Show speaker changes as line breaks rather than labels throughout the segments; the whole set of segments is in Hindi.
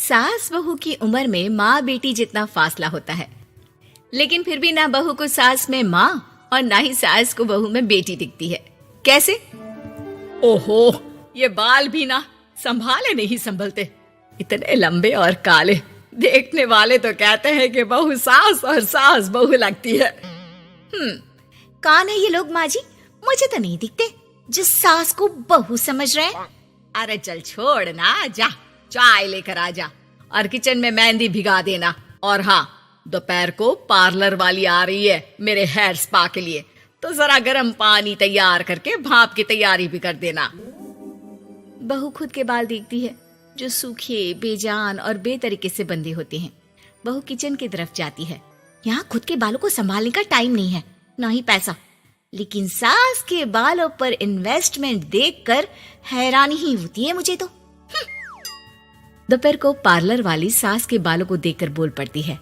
सास बहू की उम्र में माँ बेटी जितना फासला होता है, लेकिन फिर भी ना बहू को सास में माँ और ना ही सास को बहू में बेटी दिखती है। कैसे? ओहो, ये बाल भी ना संभाले नहीं संभलते, इतने लंबे और काले। देखने वाले तो कहते हैं कि बहू सास और सास बहू लगती है। कौन है ये लोग माँ जी? मुझे तो नहीं दिखते जिस सास को बहू समझ रहे हैं। अरे चल छोड़ ना, जा चाय लेकर आ जा और किचन में मेहंदी भिगा देना। और हाँ, दोपहर को पार्लर वाली आ रही है मेरे हेयर स्पा के लिए, तो जरा गर्म पानी तैयार करके भाप की तैयारी भी कर देना। बहू खुद के बाल देखती है जो सूखे, बेजान और बेतरीके से बंधे होते हैं। बहू किचन की तरफ जाती है। यहाँ खुद के बालों को संभालने का टाइम नहीं है, ना ही पैसा, लेकिन सास के बालों पर इन्वेस्टमेंट देखकर हैरानी ही होती है मुझे तो। दोपहर को पार्लर वाली सास के बालों को देखकर बोल पड़ती है,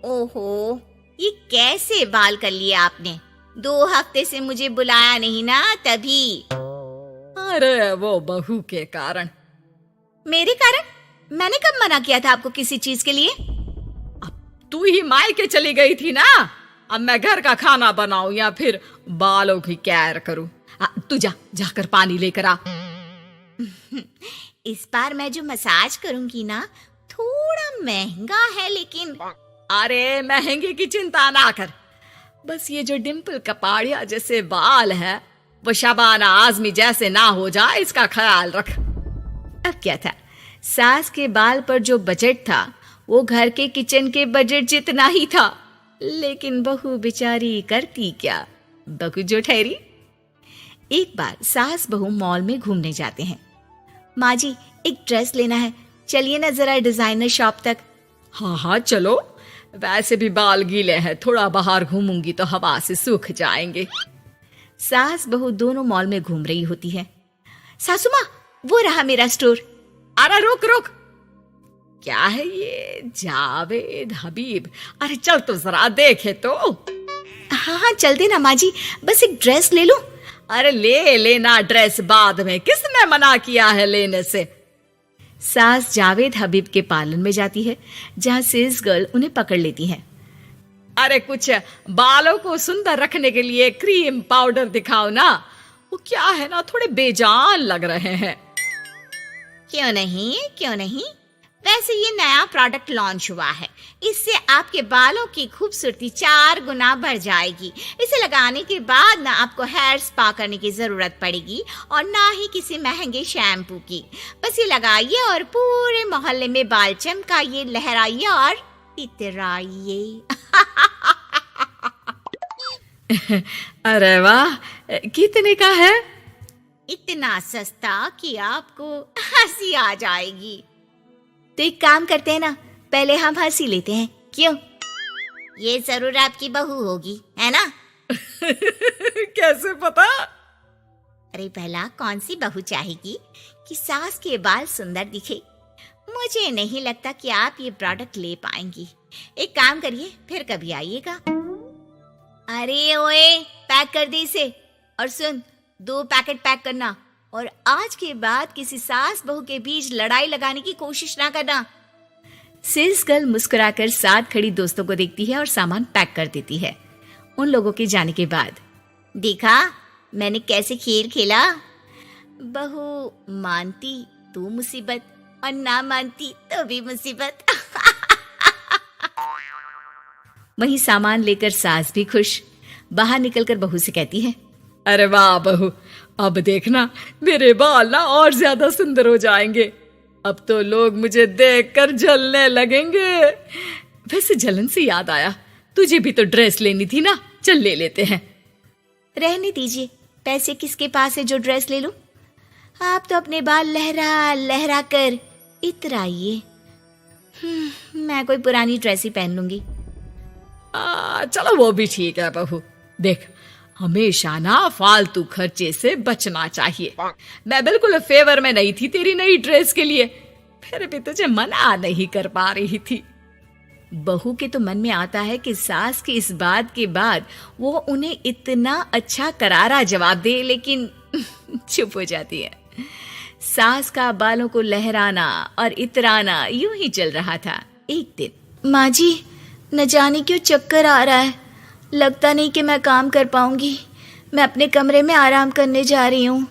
ओहो, ये कैसे बाल कर लिए आपने? 2 हफ्ते से मुझे बुलाया नहीं ना, तभी। अरे वो बहू के कारण। मेरे कारण? मैंने कब मना किया था आपको किसी चीज के लिए? अब तू ही मायके चली गई थी ना, अब मैं घर का खाना बनाऊं या फिर बालों की केयर करूं? तू जाकर पानी लेकर आ। इस बार मैं जो मसाज करूंगी ना, थोड़ा महंगा है, लेकिन अरे महंगे की चिंता ना कर, बस ये जो डिम्पल कपाड़िया जैसे बाल है वो शबाना आजमी जैसे ना हो जाए, इसका ख्याल रख। अब क्या था, सास के बाल पर जो बजट था वो घर के किचन के बजट जितना ही था, लेकिन बहू बेचारी करती क्या, बहू जो ठहरी। एक बार सास बहू मॉल में घूमने जाते हैं। माँ जी, एक ड्रेस लेना है, चलिए ना जरा डिजाइनर शॉप तक। हाँ चलो, वैसे भी बाल गीले हैं, थोड़ा बाहर घूमूंगी तो हवा से सूख जाएंगे। सास बहू दोनों मॉल में घूम रही होती है। सासू माँ, वो रहा मेरा स्टोर। अरे रुक, क्या है ये? जावेद हबीब। अरे चल तो जरा देखे तो। हाँ चलते ना माँ जी, बस एक ड्रेस ले लूं। अरे ले लेना ड्रेस बाद में, किसने मना किया है लेने से? सास जावेद हबीब के पार्लर में जाती है, जहाँ सेल्स गर्ल उन्हें पकड़ लेती है। अरे कुछ बालों को सुंदर रखने के लिए क्रीम पाउडर दिखाओ ना, वो क्या है ना, थोड़े बेजान लग रहे हैं। क्यों नहीं, वैसे ये नया प्रोडक्ट लॉन्च हुआ है, इससे आपके बालों की खूबसूरती 4 गुना बढ़ जाएगी। इसे लगाने के बाद ना आपको हेयर स्पा करने की जरूरत पड़ेगी और ना ही किसी महंगे शैम्पू की। बस ये लगाइए और पूरे मोहल्ले में बाल चमकाइए, लहराइए और इतराइए। अरे वाह, कितने का है? इतना सस्ता कि आपको हंसी आ जाएगी। तो एक काम करते हैं ना, पहले हम हंसी लेते हैं, क्यों? ये जरूर आपकी बहू होगी, है ना? कैसे पता? अरे भला कौन सी बहू चाहेगी कि सास के बाल सुंदर दिखे? मुझे नहीं लगता कि आप ये प्रोडक्ट ले पाएंगी। एक काम करिए, फिर कभी आइएगा। अरे ओए, पैक कर दे इसे, और सुन, 2 पैकेट पैक करना, और आज के बाद किसी सास बहू के बीच लड़ाई लगाने की कोशिश ना करना। सेल्स गर्ल मुस्कुराकर साथ खड़ी दोस्तों को देखती है और सामान पैक कर देती है। उन लोगों के जाने के बाद, देखा मैंने कैसे खेल खेला? बहू मानती तो मुसीबत, और ना मानती तो भी मुसीबत। वहीं सामान लेकर सास भी खुश बाहर निकलकर बहू से कहती है, अरे वाह बहू, अब देखना मेरे बाल ना और ज्यादा सुंदर हो जाएंगे। अब तो लोग मुझे देखकर जलने लगेंगे। वैसे जलन से याद आया, तुझे भी तो ड्रेस लेनी थी ना, चल ले लेते हैं। रहने दीजिए, पैसे किसके पास है जो ड्रेस ले लूं? आप तो अपने बाल लहरा लहरा कर इतराइए। मैं कोई पुरानी ड्रेस ही पहन लूंगी। चलो वो भी ठीक है बहू, देख हमेशा ना फालतू खर्चे से बचना चाहिए। मैं बिल्कुल फेवर में नहीं थी तेरी नई ड्रेस के लिए, फिर भी तुझे मना नहीं कर पा रही थी। बहू के तो मन में आता है कि सास की इस बात के बाद वो उन्हें इतना अच्छा करारा जवाब दे, लेकिन चुप हो जाती है। सास का बालों को लहराना और इतराना यूं ही चल रहा था। एक दिन, माँ जी, न जाने क्यों चक्कर आ रहा है, लगता नहीं कि मैं काम कर पाऊंगी, मैं अपने कमरे में आराम करने जा रही हूँ।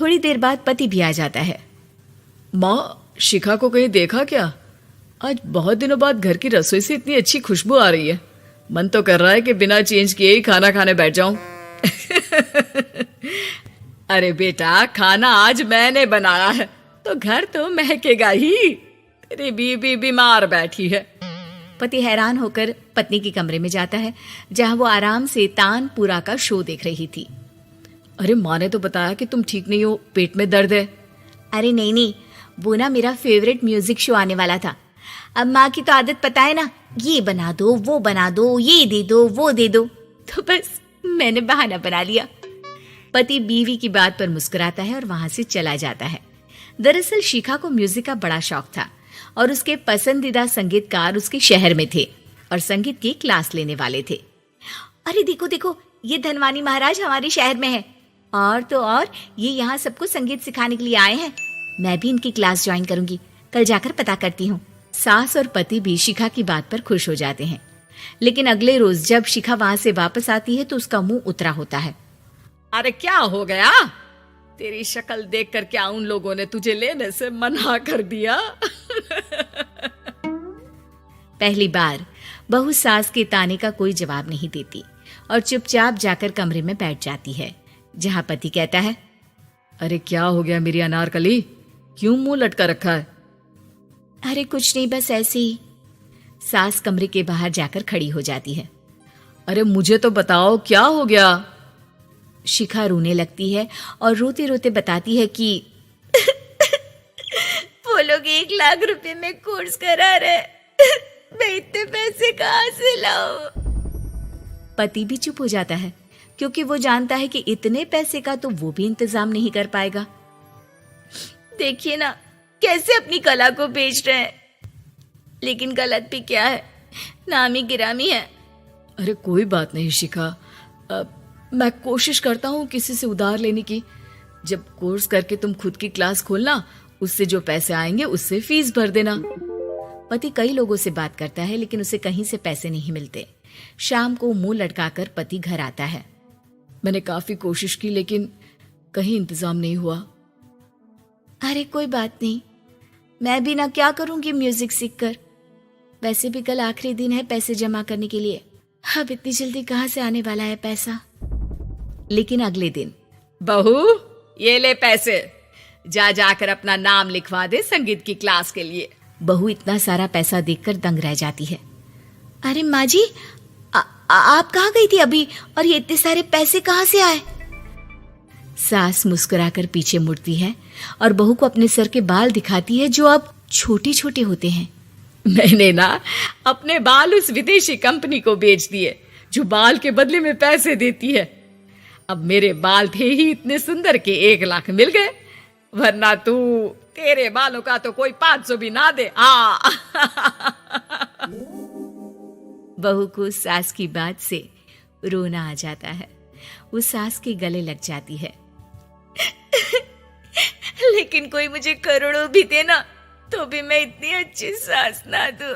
थोड़ी देर बाद पति भी आ जाता है।
माँ, शिखा को कहीं देखा क्या? आज बहुत दिनों बाद घर की रसोई से इतनी अच्छी खुशबू आ रही है। मन तो कर रहा है कि बिना चेंज किए ही खाना खाने बैठ जाऊं।
अरे बेटा, खाना आज मैंने बनाया है तो घर तो महकेगा ही। तेरी बीबी बीमार बैठी है। पति हैरान होकर पत्नी के कमरे में जाता है, जहां वो आराम से तानपुरा का शो देख रही थी।
अरे, माँ ने तो बताया कि तुम ठीक नहीं हो, पेट में दर्द है।
अरे नहीं, वो ना मेरा फेवरेट म्यूजिक शो आने वाला था। अब माँ की तो आदत पता है ना, ये बना दो, वो बना दो, ये दे दो, वो दे दो, तो बस मैंने बहाना बना लिया। पति बीवी की बात पर मुस्कुराता है और वहां से चला जाता है। दरअसल शिखा को म्यूजिक का बड़ा शौक था और उसके पसंदीदा संगीतकार उसके शहर में थे और संगीत की क्लास लेने वाले थे। अरे देखो देखो, ये धनवानी महाराज हमारे शहर में है, और तो और ये यहाँ सबको संगीत सिखाने के लिए आए हैं। मैं भी इनकी क्लास ज्वाइन करूंगी, कल जाकर पता करती हूँ। सास और पति भी शिखा की बात पर खुश हो जाते हैं। लेकिन अगले रोज जब शिखा वहां से वापस आती है तो उसका मुंह उतरा होता है।
अरे क्या हो गया? तेरी शक्ल देखकर क्या उन लोगों ने तुझे लेने से मना कर दिया?
पहली बार बहू सास के ताने का कोई जवाब नहीं देती और चुपचाप जाकर कमरे में बैठ जाती है, जहां पति कहता है,
अरे क्या हो गया मेरी अनारकली, क्यों मुंह लटका रखा है?
अरे कुछ नहीं, बस ऐसे ही। सास कमरे के बाहर जाकर खड़ी हो जाती है।
अरे मुझे तो बताओ, क्या हो गया?
शिखा रोने लगती है और रोते रोते बताती है कि वो लोग 1 लाख रुपए में कोर्स करा रहे, मैं इतने पैसे कहाँ से लाऊं? पति भी चुप हो जाता है, क्योंकि वो जानता है कि इतने पैसे का तो वो भी इंतजाम नहीं कर पाएगा। देखिए ना, कैसे अपनी कला को बेच रहे हैं, लेकिन गलत भी क्या है, नामी गिरामी है।
अरे कोई बात नहीं शिखा, मैं कोशिश करता हूँ किसी से उधार लेने की। जब कोर्स करके तुम खुद की क्लास खोलना, उससे जो पैसे आएंगे उससे फीस भर देना।
पति कई लोगों से बात करता है, लेकिन उसे कहीं से पैसे नहीं मिलते। शाम को मुंह लटकाकर पति घर आता है।
मैंने काफी कोशिश की, लेकिन कहीं इंतजाम नहीं हुआ।
अरे कोई बात नहीं, मैं भी ना क्या करूंगी म्यूजिक सीखकर। वैसे भी कल आखिरी दिन है पैसे जमा करने के लिए, अब इतनी जल्दी कहाँ से आने वाला है पैसा। लेकिन अगले दिन,
बहू ये ले पैसे, जाकर अपना नाम लिखवा दे संगीत की क्लास के लिए।
बहू इतना सारा पैसा देखकर दंग रह जाती है। अरे माँ जी, आप कहाँ गई थी अभी, और ये इतने सारे पैसे कहाँ से आए? सास मुस्कुराकर पीछे मुड़ती है और बहू को अपने सर के बाल दिखाती है, जो अब छोटे छोटे होते हैं।
मैंने ना अपने बाल उस विदेशी कंपनी को बेच दिए, जो बाल के बदले में पैसे देती है। अब मेरे बाल थे ही इतने सुंदर के 1 लाख मिल गए, वरना तेरे बालों का तो कोई 500 भी ना दे।
बहू को सास की बात से रोना आ जाता है। वो सास के गले लग जाती है। लेकिन कोई मुझे करोड़ों भी देना तो भी मैं इतनी अच्छी सास ना दूं।